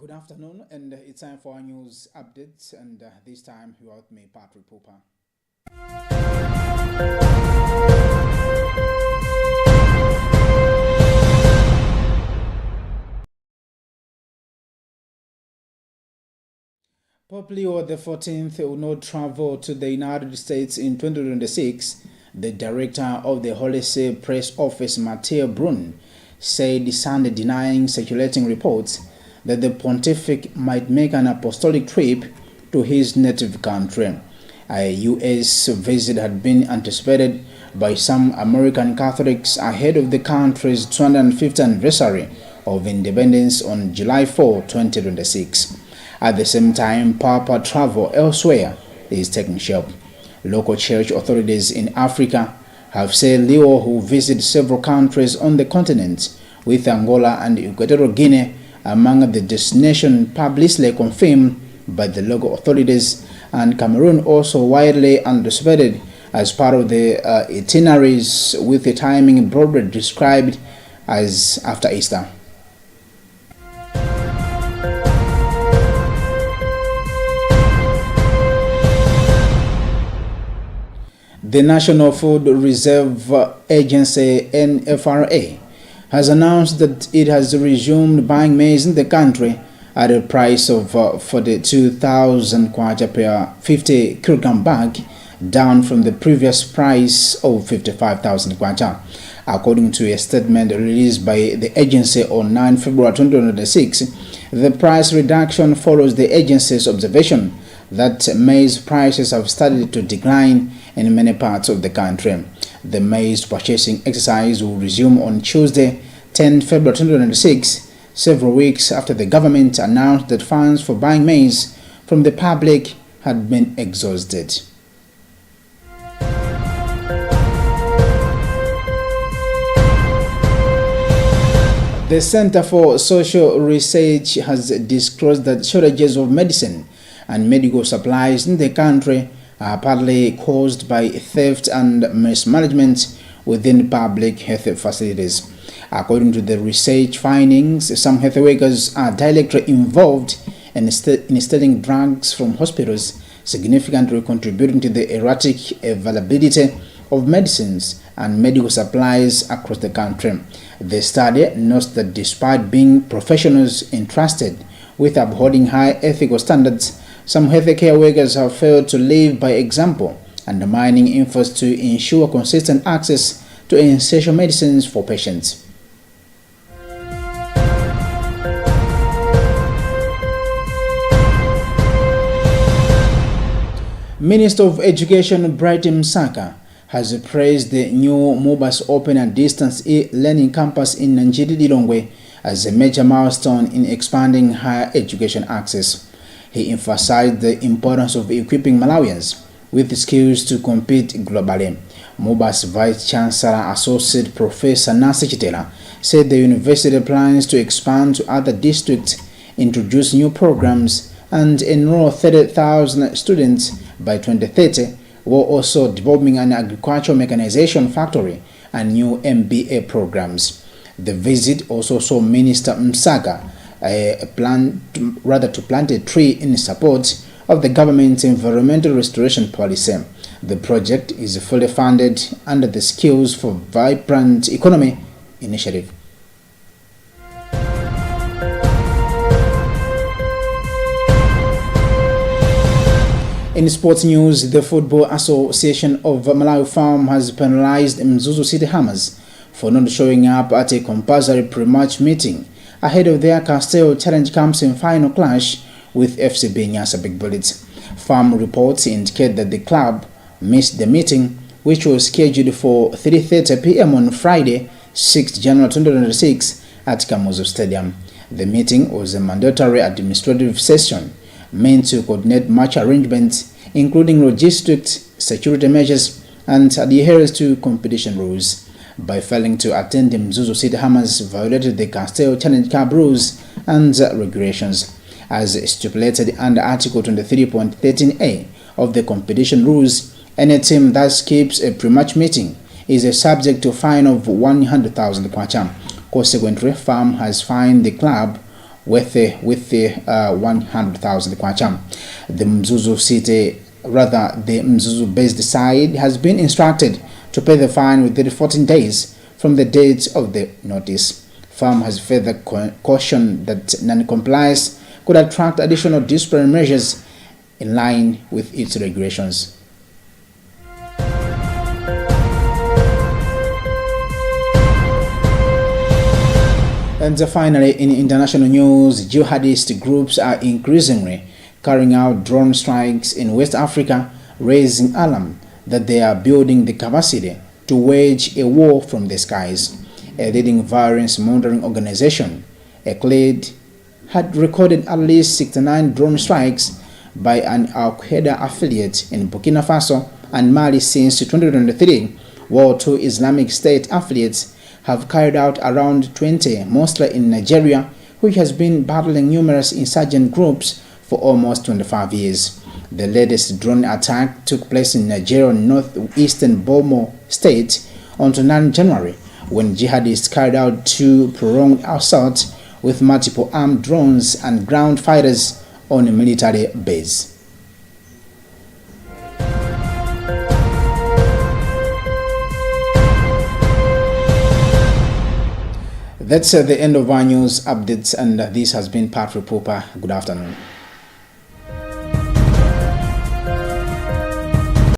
Good afternoon, and it's time for our news updates. And this time, you are with me, Patrick Pooper. Pope Leo XIV will not travel to the United States in 2026. The director of the Holy See Press Office, Matteo Brun, said Sunday, denying circulating reports that the pontific might make an apostolic trip to his native country. A U.S. visit had been anticipated by some American Catholics ahead of the country's 250th anniversary of independence on July 4, 2026. At the same time, Papa travel elsewhere is taking shape. Local church authorities in Africa have said Leo will visit several countries on the continent, with Angola and Equatorial Guinea among the destinations publicly confirmed by the local authorities, and Cameroon also widely anticipated as part of the itineraries, with the timing broadly described as after Easter. The National Food Reserve Agency (NFRA) has announced that it has resumed buying maize in the country at a price of 42,000 kwacha per 50 kilogram bag, down from the previous price of 55,000 kwacha. According to a statement released by the agency on 9 February 2026, the price reduction follows the agency's observation that maize prices have started to decline in many parts of the country. The maize purchasing exercise will resume on Tuesday, 10 February 2026, several weeks after the government announced that funds for buying maize from the public had been exhausted. The Center for Social Research has disclosed that shortages of medicine and medical supplies in the country are partly caused by theft and mismanagement within public health facilities. According to the research findings, some health workers are directly involved in stealing drugs from hospitals, significantly contributing to the erratic availability of medicines and medical supplies across the country. The study notes that despite being professionals entrusted with upholding high ethical standards, some healthcare workers have failed to live by example, undermining efforts to ensure consistent access to essential medicines for patients. Minister of Education Brighton Msaka has praised the new Mobus Open and Distance e-learning campus in Nanjiri Lilongwe as a major milestone in expanding higher education access. He emphasized the importance of equipping Malawians with the skills to compete globally. Mobus Vice Chancellor Associate Professor Nancy Chitela said the university plans to expand to other districts, introduce new programs, and enroll 30,000 students by 2030, while also developing an agricultural mechanization factory and new MBA programs. The visit also saw Minister Msaka to plant a tree in support of the government's environmental restoration policy. The project is fully funded under the Skills for Vibrant Economy initiative. In sports news, the Football Association of Malawi Farm has penalized Mzuzu City Hammers for not showing up at a compulsory pre-match meeting ahead of their Castel Challenge Camps in final clash with FCB Nyasa Big Bullets. Farm reports indicate that the club missed the meeting, which was scheduled for 3:30 p.m. on Friday, 6 January 2026 at Kamuzu Stadium. The meeting was a mandatory administrative session meant to coordinate match arrangements, including logistics, security measures, and adherence to competition rules. By failing to attend, the Mzuzu City Hammers violated the Castel Challenge Cup rules and regulations. As stipulated under Article 23.13a of the competition rules, any team that skips a pre-match meeting is subject to a fine of 100,000 kwacha. Consequently, FAM has fined the club with the 100,000 kwacha. The Mzuzu-based side has been instructed to pay the fine within 14 days from the date of the notice. Firm has further cautioned that non-compliance could attract additional disciplinary measures in line with its regulations. And finally, in international news, jihadist groups are increasingly carrying out drone strikes in West Africa, raising alarm that they are building the capacity to wage a war from the skies. A leading violence monitoring organization, ECLAID, had recorded at least 69 drone strikes by an Al-Qaeda affiliate in Burkina Faso and Mali since 2023, while two Islamic State affiliates have carried out around 20, mostly in Nigeria, which has been battling numerous insurgent groups for almost 25 years. The latest drone attack took place in Nigeria's northeastern Borno state on 29 January, when jihadists carried out two prolonged assaults with multiple armed drones and ground fighters on a military base. That's the end of our news updates, and this has been Patrick Popper. Good afternoon.